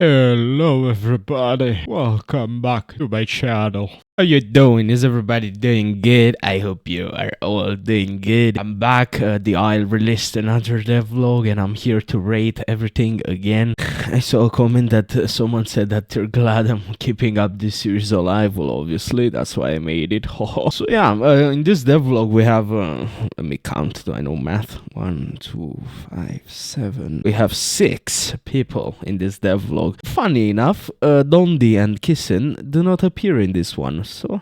Hello everybody, welcome back to my channel. How you doing? Is everybody doing good? I hope you are all doing good. I'm back. The Isle released another devlog and I'm here to rate everything again. I saw a comment that someone said that they're glad I'm keeping up this series alive. Well, obviously, that's why I made it. So yeah, in this devlog we have, let me count, do I know math? 1, 2, 5, 7. We have 6 people in this devlog. Funny enough, Dondi and Kissen do not appear in this one. So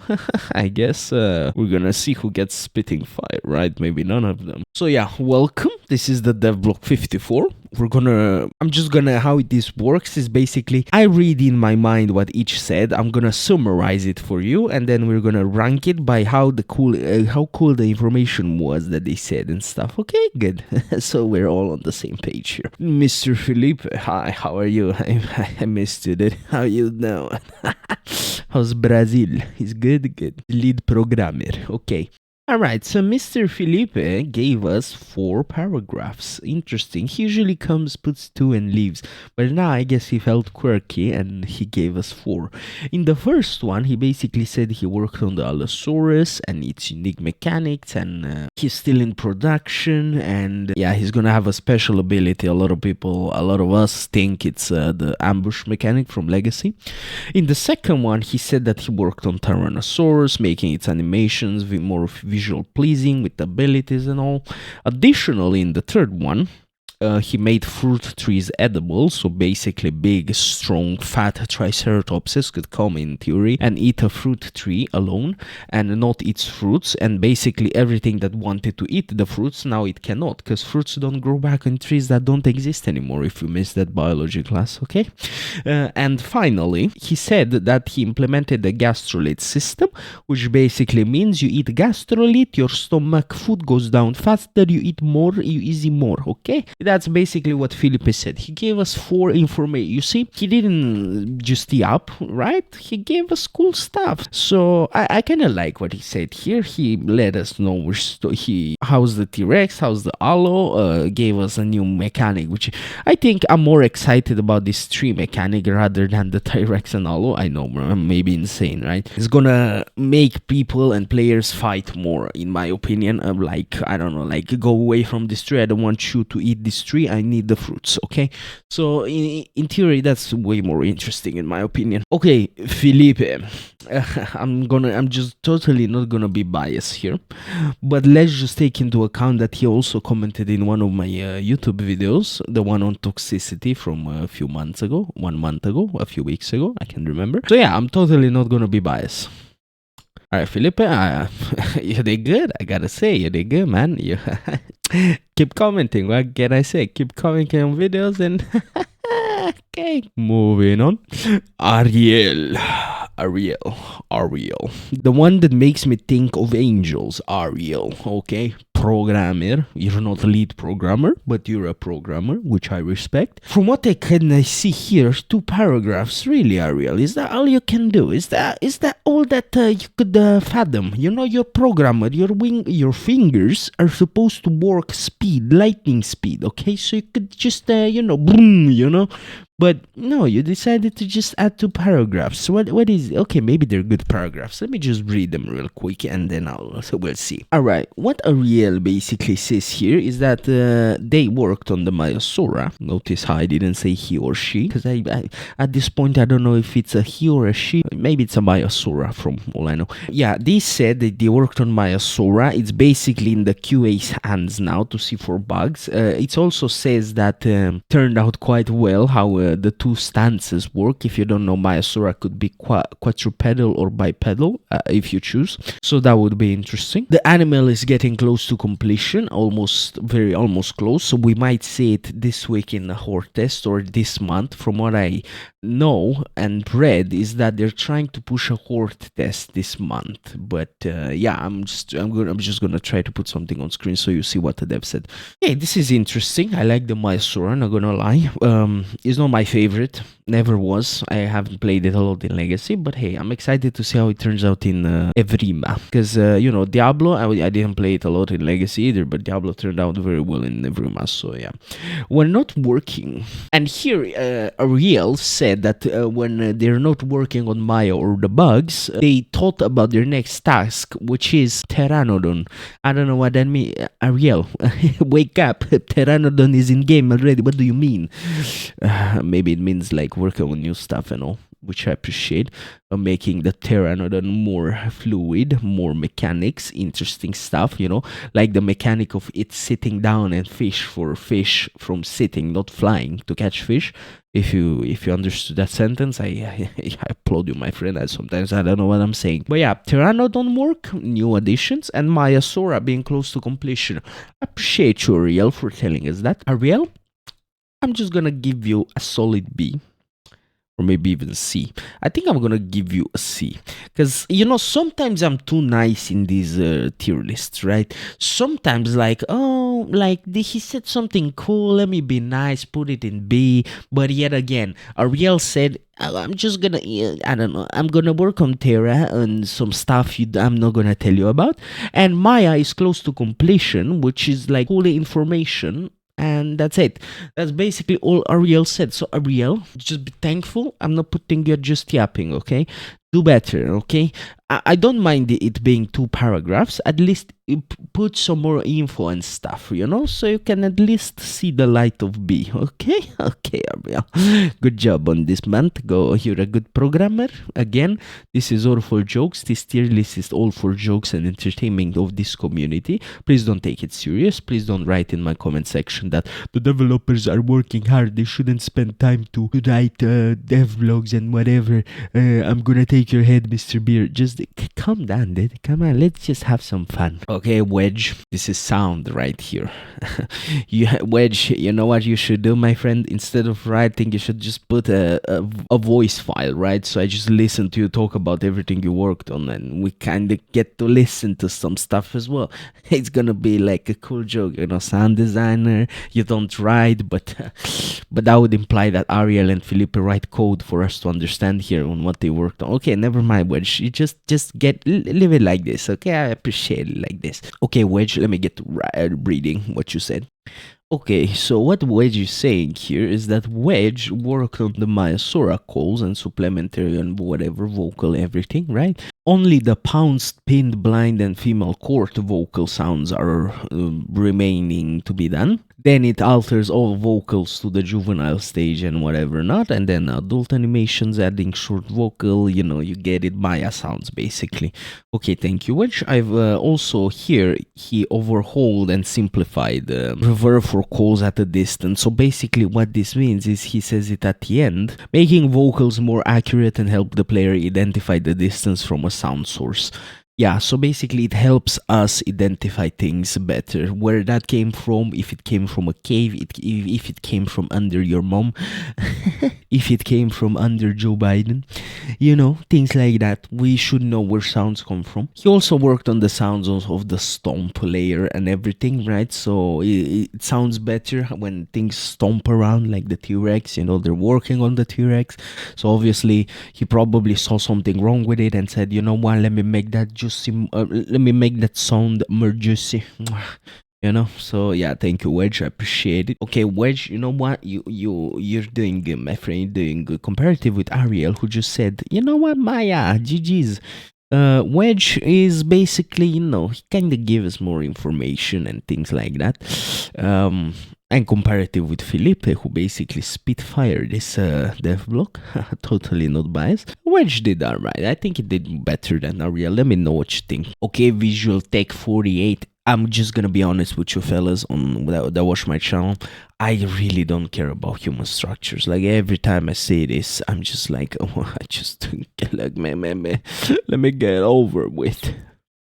I guess we're gonna see who gets spitting fire, right? Maybe none of them. So yeah, welcome. This is the DevBlog 54. I'm just gonna, how this works is basically, I read in my mind what each said, I'm gonna summarize it for you, and then we're gonna rank it by how cool the information was that they said and stuff. Okay, good. So we're all on the same page here. Mr. Felipe, hi, how are you? I missed you, dude. How you know? How's Brazil? He's good, good. Lead programmer, okay. Alright, so Mr. Felipe gave us 4 paragraphs. Interesting. He usually comes, puts 2 and leaves. But now I guess he felt quirky and he gave us 4. In the first one, he basically said he worked on the Allosaurus and its unique mechanics, and he's still in production, and yeah, he's gonna have a special ability. A lot of us think it's the ambush mechanic from Legacy. In the second one, he said that he worked on Tyrannosaurus, making its animations more visual pleasing with abilities and all. Additionally, in the third one, he made fruit trees edible, so basically big, strong, fat triceratopses could come in theory and eat a fruit tree alone and not its fruits, and basically everything that wanted to eat the fruits, now it cannot, because fruits don't grow back on trees that don't exist anymore, if you missed that biology class, okay? And finally, he said that he implemented the gastrolith system, which basically means you eat gastrolith, your stomach food goes down faster, you eat more, you easy more, okay? That's basically what Felipe said. He gave us 4 information. You see, he didn't just tee up, right? He gave us cool stuff. So I kind of like what he said here. He let us know how's the T-Rex, how's the Allo, gave us a new mechanic, which I think I'm more excited about this tree mechanic rather than the T-Rex and Allo. I know, I'm maybe insane, right? It's gonna make people and players fight more, in my opinion. I don't know, like, go away from this tree. I don't want you to eat this tree, I need the fruits, okay? So in theory, that's way more interesting in my opinion. Okay, Felipe, I'm just totally not gonna be biased here, but let's just take into account that he also commented in one of my YouTube videos, the one on toxicity from a few months ago, 1 month ago, a few weeks ago, I can't remember. So yeah, I'm totally not gonna be biased. All right, Felipe, you did good. I gotta say, you did good, man. You keep commenting. What can I say? Keep commenting on videos and okay. Moving on. Ariel. The one that makes me think of angels. Ariel. Okay. Programmer. You're not a lead programmer, but you're a programmer, which I respect. From what I can see here, 2 paragraphs. Really, Ariel, is that all you can do? Is that all that you could fathom? You know, you're a programmer. Your fingers are supposed to work speed, lightning speed. Okay, so you could just boom, But no, you decided to just add 2 paragraphs. What is... Okay, maybe they're good paragraphs. Let me just read them real quick and then we'll see. Alright, what Ariel basically says here is that they worked on the MAIASAURA. Notice how I didn't say he or she, because I at this point I don't know if it's a he or a she. Maybe it's a MAIASAURA from all I know. Yeah, they said that they worked on MAIASAURA. It's basically in the QA's hands now to see for bugs. It also says that turned out quite well how the 2 stances work. If you don't know, MAIASAURA could be quadrupedal or bipedal if you choose. So that would be interesting. The animal is getting close to completion, almost close. So we might see it this week in the horde test or this month. From what I know and read, is that they're trying to push a horde test this month. But yeah, I'm just gonna try to put something on screen so you see what the dev said. Hey, this is interesting. I like the MAIASAURA, not gonna lie. It's not my favorite. never was. I haven't played it a lot in Legacy, but hey, I'm excited to see how it turns out in Evrima. Because, Diablo, I didn't play it a lot in Legacy either, but Diablo turned out very well in Evrima, so yeah. We're not working. And here, Ariel said that when they're not working on Maya or the bugs, they thought about their next task, which is Pteranodon. I don't know what that means. Ariel, wake up. Pteranodon is in game already. What do you mean? Maybe it means like working on new stuff and all, which I appreciate. Making the Pteranodon more fluid, more mechanics, interesting stuff, like the mechanic of it sitting down and fish for fish from sitting, not flying to catch fish. If you understood that sentence, I applaud you, my friend. Sometimes I don't know what I'm saying. But yeah, Pteranodon work, new additions, and MAIASAURA being close to completion. I appreciate you, Ariel, for telling us that. Ariel, I'm just gonna give you a solid B. Or maybe even C. I think I'm gonna give you a C. Because, sometimes I'm too nice in these tier lists, right? Sometimes he said something cool, let me be nice, put it in B. But yet again, Ariel said, I'm just gonna, I don't know, I'm gonna work on Terra and some stuff I'm not gonna tell you about. And Maya is close to completion, which is like all the information. And that's it. That's basically all Ariel said. So Ariel, just be thankful. I'm not putting you just yapping, okay? Do better, okay? I don't mind it being 2 paragraphs. At least put some more info and stuff, so you can at least see the light of B, okay? Okay, Ariel. Good job on this month. You're a good programmer. Again, this is all for jokes. This tier list is all for jokes and entertainment of this community. Please don't take it serious. Please don't write in my comment section that the developers are working hard. They shouldn't spend time to write devlogs and whatever. I'm gonna take your head, Mr. Beer. Just calm down, dude. Come on, let's just have some fun. Okay, Wedge, this is sound right here. Wedge, you know what you should do, my friend? Instead of writing, you should just put a voice file, right? So I just listen to you talk about everything you worked on, and we kind of get to listen to some stuff as well. It's gonna be like a cool joke, sound designer, you don't write, but that would imply that Ariel and Felipe write code for us to understand here on what they worked on. Okay, never mind, Wedge. You just live it like this, okay? I appreciate it like this. Okay, Wedge, let me get to reading what you said. Okay, so what Wedge is saying here is that Wedge worked on the MAIASAURA calls and supplementary and whatever vocal everything, right? Only the pounced, pinned, blind, and female court vocal sounds are remaining to be done. Then it alters all vocals to the juvenile stage and whatever not, and then adult animations adding short vocal, you get it, Maya sounds basically. Okay, thank you, Wedge. I've also here, he overhauled and simplified reverb for calls at a distance. So basically what this means is he says it at the end, making vocals more accurate and help the player identify the distance from a sound source. Yeah, so basically it helps us identify things better. Where that came from, if it came from a cave, if it came from under your mom, if it came from under Joe Biden, things like that. We should know where sounds come from. He also worked on the sounds of the stomp layer and everything, right? So it sounds better when things stomp around like the T-Rex, they're working on the T-Rex. So obviously he probably saw something wrong with it and said, what, let me make that let me make that sound more juicy. So yeah, thank you, Wedge. I appreciate it. Okay, Wedge, you know what? You're doing good, my friend. You're doing good. Comparative with Ariel, who just said, Maya, GG's. Wedge is basically, he kind of gives more information and things like that. And comparative with Felipe, who basically spitfired this DevBlog, totally not biased. Wedge did alright. I think it did better than Ariel. Let me know what you think. Okay, Visual Tech 48. I'm just gonna be honest with you fellas that watch my channel. I really don't care about human structures. Like every time I say this, I'm just like, I just like, man, let me get over with.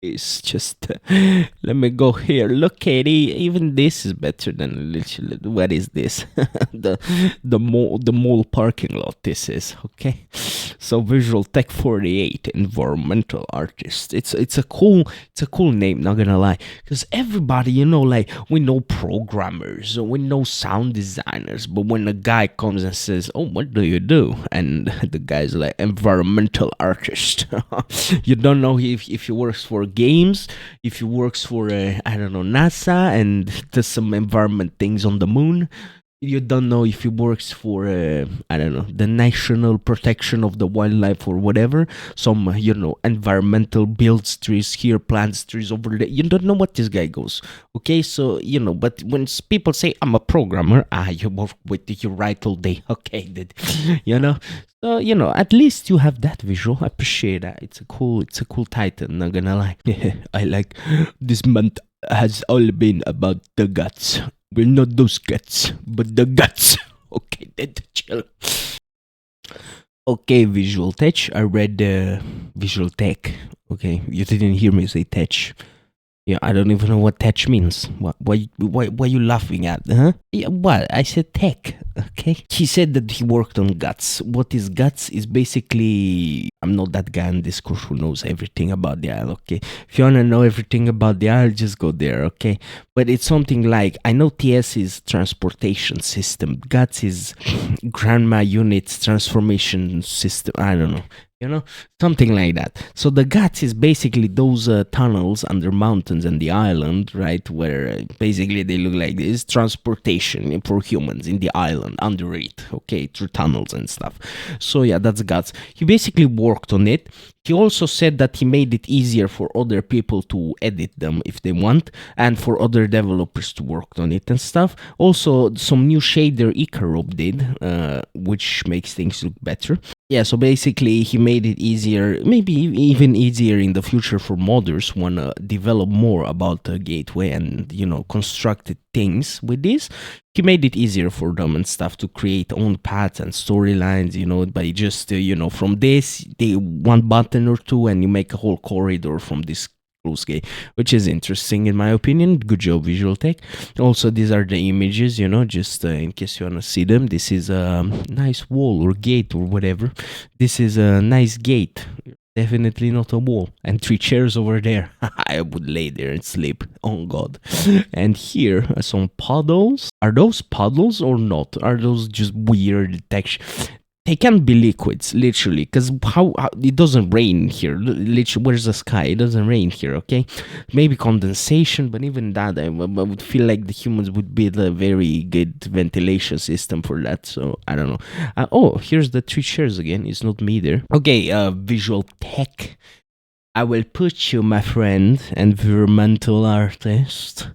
It's just let me go here. Look at it. Even this is better than literally. What is this? the mall parking lot. This is okay. So Visual Tech 48 environmental artist. It's a cool name. Not gonna lie, because everybody like we know programmers, we know sound designers, but when a guy comes and says, "Oh, what do you do?" and the guy's like environmental artist, you don't know if he works for games, if he works for I don't know, NASA and does some environment things on the moon. You don't know if he works for I don't know, the National Protection of the Wildlife or whatever, some environmental builds trees here, plants trees over there. You don't know what this guy goes. Okay, so but when people say I'm a programmer, you work with you write all day. Okay, so at least you have that visual. I appreciate that. It's a cool title, not gonna lie. I like this month has all been about the guts. Well, not those guts, but the guts. Okay, then chill. Okay, Visual Tech. I read Visual Tech. Okay, you didn't hear me say tech. Yeah, I don't even know what tech means. Why are you laughing at? Huh? Yeah, what? I said tech. Okay. He said that he worked on guts. What is guts is basically, I'm not that guy in Discord who knows everything about the isle. Okay. If you wanna know everything about the isle, just go there. Okay. But it's something like, I know TS is transportation system. Guts is grandma units transformation system. I don't know. Something like that. So the guts is basically those tunnels under mountains and the island, right, where basically they look like this, transportation for humans in the island under it, okay, through tunnels and stuff. So yeah, that's guts. He basically worked on it. He also said that he made it easier for other people to edit them if they want, and for other developers to work on it and stuff. Also, some new shader Icarob did, which makes things look better. Yeah, so basically he made it easier, maybe even easier in the future for modders who wanna develop more about the gateway and, constructed things with this. He made it easier for them and stuff to create own paths and storylines, by just, from this, they one button or two and you make a whole corridor from this close gate, which is interesting in my opinion. Good job, Visual Tech. Also, these are the images, just in case you want to see them. This is a nice wall or gate or whatever. This is a nice gate. Definitely not a wall. And 3 chairs over there. I would lay there and sleep. Oh god. And here are some puddles. Are those puddles or not? Are those just weird texture? They can't be liquids, literally, because how it doesn't rain here. Literally, where's the sky? It doesn't rain here, okay? Maybe condensation, but even that, I would feel like the humans would build a very good ventilation system for that. So I don't know. Oh, here's the 3 chairs again. It's not me there. Okay, Visual Tech. I will put you, my friend, environmental artist,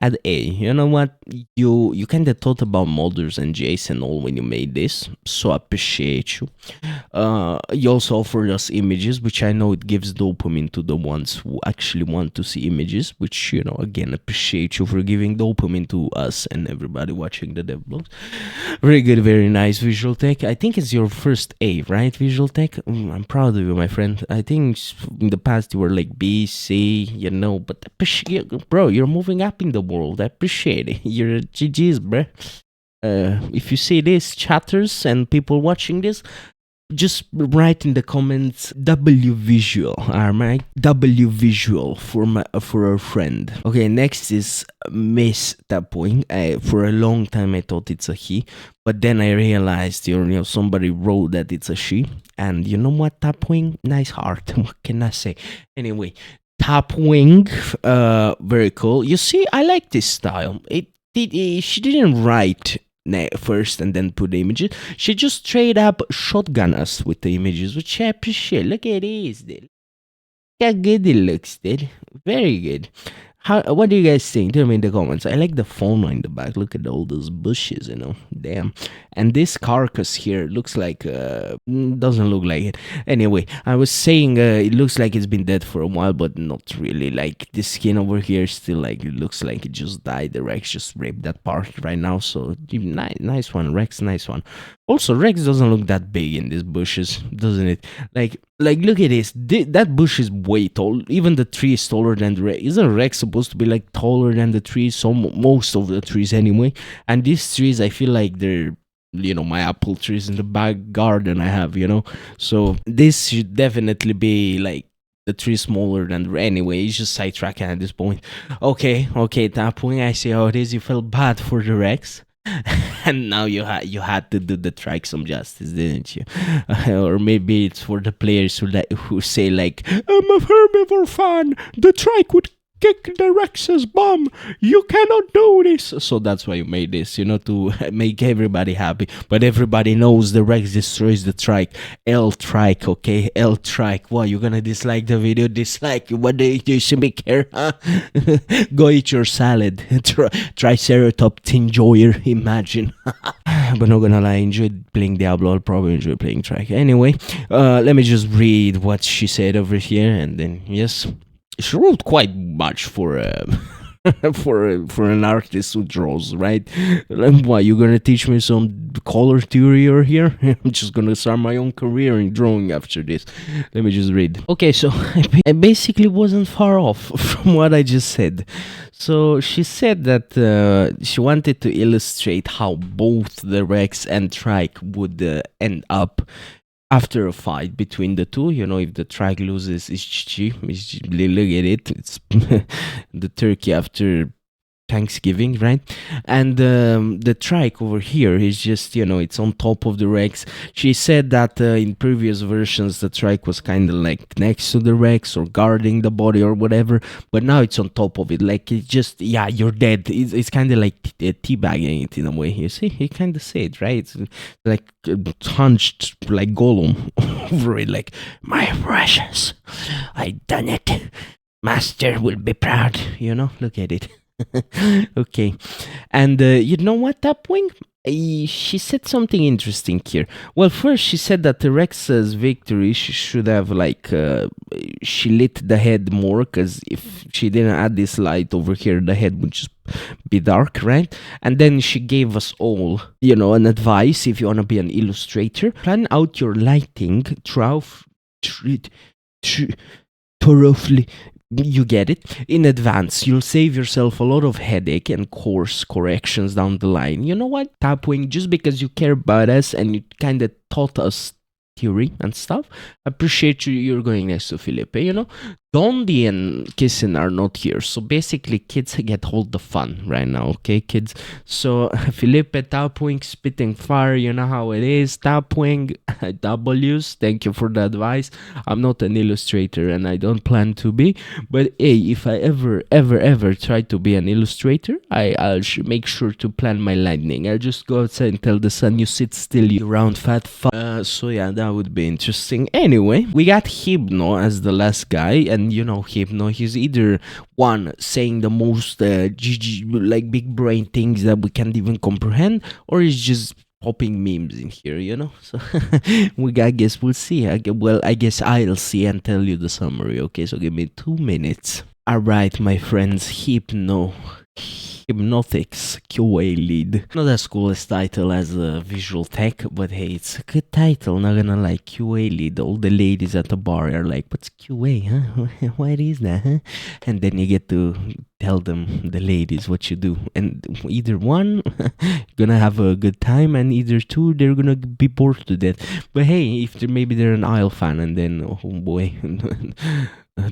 at A. You know what? You kind of thought about modders and Jace and all when you made this, so I appreciate you. You also offered us images, which I know it gives dopamine to the ones who actually want to see images, which, again, appreciate you for giving dopamine to us and everybody watching the DevBlogs. Very good, very nice, Visual Tech. I think it's your first A, right, Visual Tech? I'm proud of you, my friend. I think in the past you were like B, C, but bro, you're moving up in the world. I appreciate it. You're GG's, bro. If you see this, chatters and people watching this, just write in the comments W visual, alright? W visual for our friend. Okay, next is Miss Tapoing. For a long time I thought it's a he, but then I realized somebody wrote that it's a she, and you know what, Tapoing? Nice heart. What can I say? Anyway, Tapwing, very cool. You see, I like this style. She didn't write first and then put the images. She just straight up shotgun us with the images, which I appreciate. Look at this, dude. Look how good it looks, dude. Very good. What do you guys think? Tell me in the comments. I like the fauna in the back. Look at all those bushes, Damn. And this carcass here looks like doesn't look like it. Anyway, I was saying it looks like it's been dead for a while, but not really. Like the skin over here still like it looks like it just died. The Rex just ripped that part right now. So nice one, Rex. Nice one. Also, Rex doesn't look that big in these bushes, doesn't it? Like look at this. That bush is way tall. Even the tree is taller than the Rex. Isn't Rex supposed to be like taller than the trees? So most of the trees anyway. And these trees, I feel like they're my apple trees in the back garden I have. So this should definitely be like the tree smaller than the anyway. It's just sidetracking at this point. Okay, at that point I see how it is. You felt bad for the Rex. And now you had to do the trike some justice, didn't you? Or maybe it's for the players who say like, I'm a herbivore fan. The trike would kick the Rex's bum. You cannot do this. So that's why you made this, to make everybody happy. But everybody knows the Rex destroys the trike. L trike, okay? L trike. What, you gonna dislike the video? Dislike. What do you should be care? Huh? Go eat your salad. Triceratops enjoyer. Imagine. But not gonna lie, I enjoyed playing Diablo. I'll probably enjoy playing trike. Anyway, let me just read what she said over here, and then yes. She wrote quite much for for an artist who draws, right? What, you gonna teach me some color theory over here? I'm just gonna start my own career in drawing after this. Let me just read. Okay, so I basically wasn't far off from what I just said. So she said that she wanted to illustrate how both the Rex and Trike would end up after a fight between the two. If the trike loses, it's GG. Look at it. It's the turkey after Thanksgiving, right? And the trike over here is just, it's on top of the Rex. She said that in previous versions, the trike was kind of like next to the Rex or guarding the body or whatever, but now it's on top of it. Like, it just, yeah, you're dead. It's kind of like teabagging it in a way. You see, he kind of said, right? It's like hunched like Gollum over it, like, my precious, I done it. Master will be proud, look at it. Okay, and you know what, Tapwing? She said something interesting here. Well, first she said that the Rex's victory should have like she lit the head more, because if she didn't add this light over here, the head would just be dark, right? And then she gave us all, an advice. If you want to be an illustrator, plan out your lighting thoroughly. You get it? In advance. You'll save yourself a lot of headache and course corrections down the line. You know what, Tapwing? Just because you care about us and you kind of taught us theory and stuff, appreciate you're going next to Felipe, Dondi and Kissing are not here, so basically kids get all the fun right now, okay, kids? So Felipe, Tapwing, spitting fire, you know how it is. Tapwing, W's, thank you for the advice. I'm not an illustrator and I don't plan to be, but hey, if I ever try to be an illustrator, I'll make sure to plan my lightning. I'll just go outside and tell the sun, you sit still, you round fat so yeah, that would be interesting. Anyway, we got Hypno as the last guy, and Hypno, he's either one saying the most like big brain things that we can't even comprehend, or he's just popping memes in here, so I guess we'll see. I guess I'll see and tell you the summary. Okay, so give me 2 minutes. All right, my friends, Hypnotics QA lead. Not as cool as title as visual tech, but hey, it's a good title, not gonna lie. QA lead. All the ladies at the bar are like, what's QA, huh? What is that, huh? And then you get to tell them, the ladies, what you do. And either one, gonna have a good time, and either two, they're gonna be bored to death. But hey, if maybe they're an Isle fan, and then, oh boy...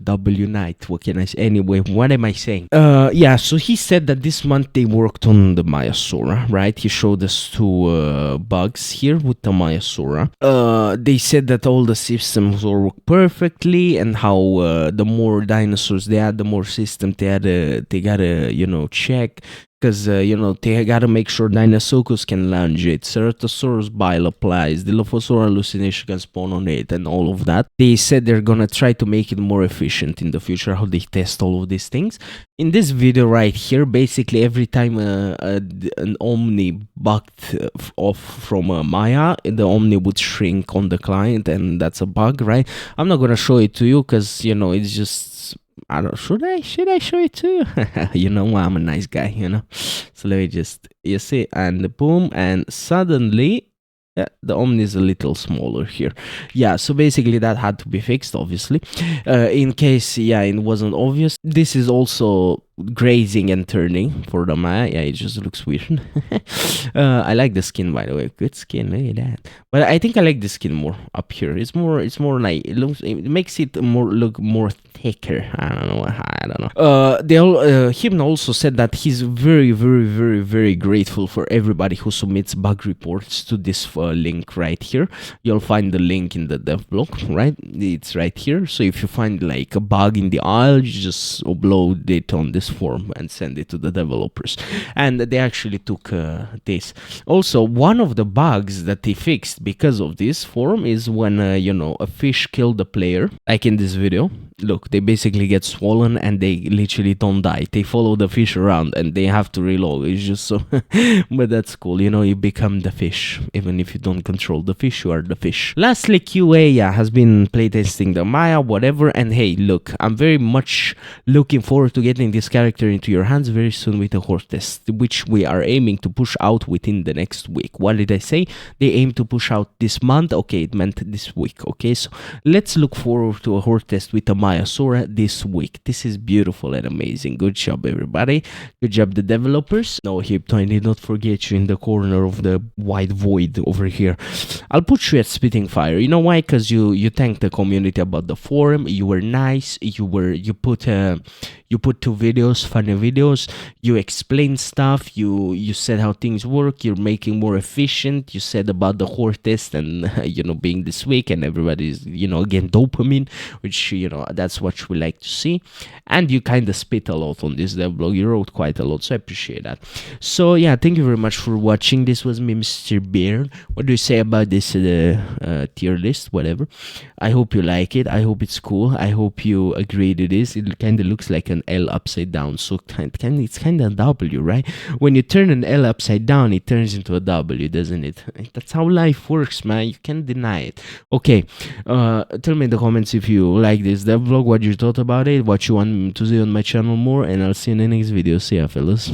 W Night, what can I say? Anyway, what am I saying? Yeah, so he said that this month they worked on the MAIASAURA, right? He showed us 2 bugs here with the MAIASAURA. They said that all the systems work perfectly, and how the more dinosaurs they had, the more systems they gotta check. because you know, they gotta make sure Deinosuchus can lunge it, Ceratosaurus bile applies, Dilophosaurus hallucination can spawn on it, and all of that. They said they're gonna try to make it more efficient in the future, how they test all of these things. In this video right here, basically every time an Omni bugged off from Maya, the Omni would shrink on the client, and that's a bug, right? I'm not gonna show it to you because, you know, it's just, I don't, should I show it to you? You know, I'm a nice guy, you know. So let me just, you see, and boom, and suddenly, yeah, the Omni is a little smaller here. Yeah, so basically that had to be fixed, obviously. In case, yeah, it wasn't obvious. This is also grazing and turning for the Maya. Yeah, it just looks weird. I like the skin, by the way. Good skin, look at that. But I think I like the skin more up here. It's more like, it makes it look more thicker. I don't know. Him also said that he's very grateful for everybody who submits bug reports to this link right here. You'll find the link in the DevBlog, right? It's right here. So if you find like a bug in the aisle, you just upload it on this form and send it to the developers. And they actually took this. Also, one of the bugs that they fixed because of this form is when you know, a fish killed the player, like in this video. Look, they basically get swollen and they literally don't die. They follow the fish around and they have to reload. It's just so but that's cool, you know, you become the fish. Even if you don't control the fish, you are the fish. Lastly, QA, yeah, has been playtesting the Maya, whatever. And hey, look, I'm very much looking forward to getting this character into your hands very soon with a horde test, which we are aiming to push out within the next week. What did I say? They aim to push out this month. Okay, it meant this week. Okay, so let's look forward to a horde test with the MAIASAURA this week. This is beautiful and amazing. Good job, everybody. Good job, the developers. No, Hip, I did not forget you in the corner of the white void over here. I'll put you at spitting fire. You know why? Because you thanked the community about the forum. You were nice. You put 2 videos, funny videos. You explained stuff. You said how things work. You're making more efficient. You said about the horde test and you know, being this week, and everybody's, you know, again, dopamine, which, you know, that's what we like to see. And you kind of spit a lot on this devblog. You wrote quite a lot, so I appreciate that. So yeah, thank you very much for watching. This was me, Mr. Bear. What do you say about this tier list? Whatever. I hope you like it. I hope it's cool. I hope you agree to this. It kind of looks like an L upside down, so it's kind of a W, right? When you turn an L upside down, it turns into a W, doesn't it? That's how life works, man. You can't deny it. Okay, tell me in the comments if you like this devlog, what you thought about it, what you want me to see on my channel more, and I'll see you in the next video. See ya, fellas.